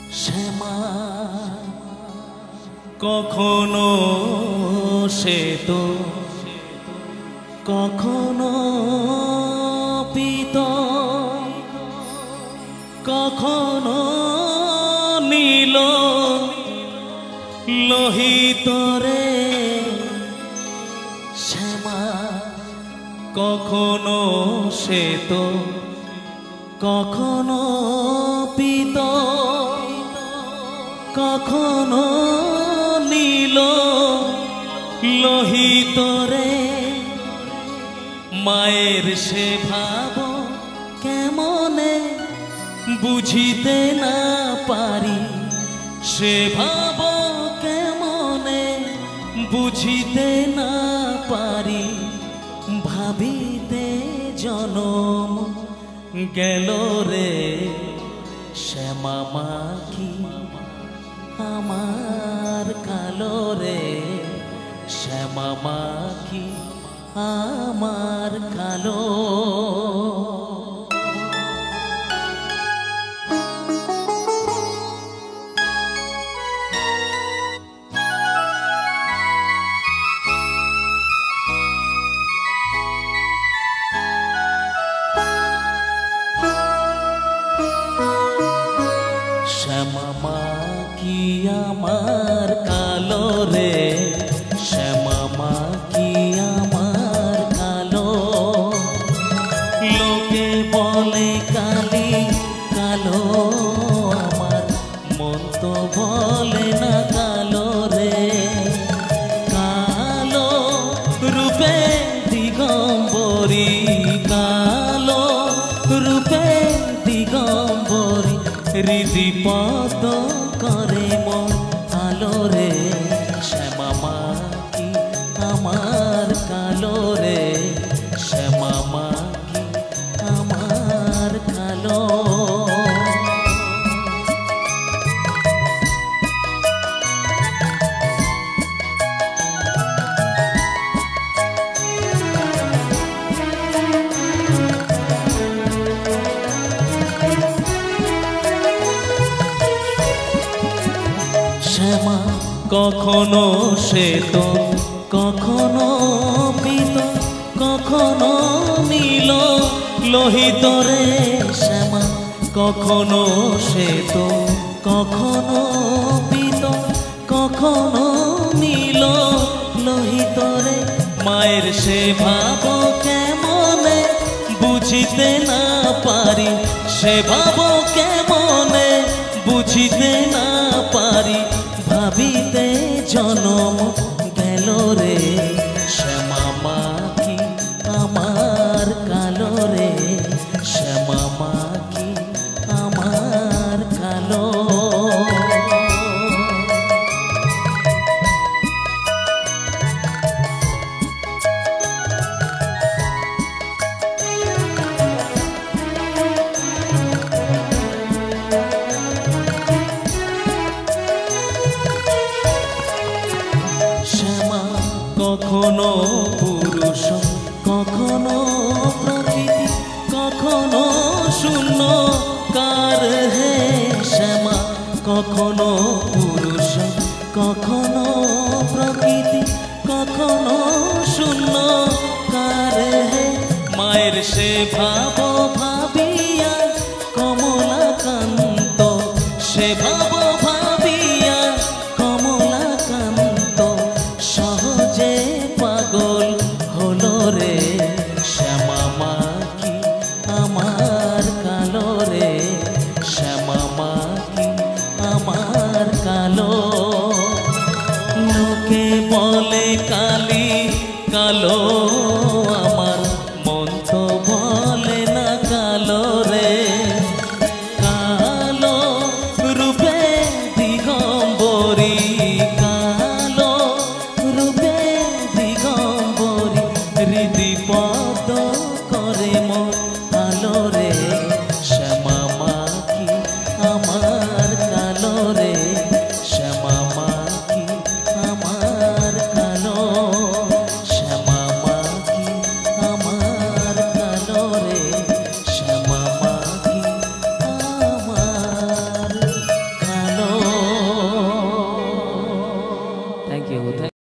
শ্যামা কখনো সে তো কখনো পিত কখনো নীল লোহিত রে শ্যামা কখনো সে তো কখনো পিত কখনো নীল লোহিত রে মায়ের সে ভাব কেমনে বুঝিতে না পারি সে ভাব কেমনে বুঝিতে না পারি ভাবিতে জনম গেল রে শ্যামা মাখি আমার কালো রে শ্যামা মাখি আমার কালো শ্যামা মাখি আমার কালো রে শ্যামা মাখি আমার কালো লোকে বলে কালি কালো আমার মন তো বলে না কালো রে কালো রূপে দিগম্বরী কালো রূপে দিগম্বরী হৃদিপদ করে মন আলো রে শ্যামা মাখি আমার কালো রে শ্যামা মাখি আমার কালো শ্যামা কখনো সে তো কখনো পিত কখনো নীল লোহিত রে শ্যামা কখনো সে তো কখনো পিত কখনো নীল লোহিত রে মায়ের সে ভাব কেমনে বুঝিতে না পারি সে ভাব কেমনে বুঝিতে না পারি ভাবিতে জনম গেল রে শ্যামা মাখি আমার কালো রে শ্যামা মাখি আমার কালো কখনো পুরুষ কখনো প্রকৃতি কখনো শূন্য কার হে শ্যামা কখনো পুরুষ কখনো প্রকৃতি কখনো শূন্য কার হে মায়ের সে ভাব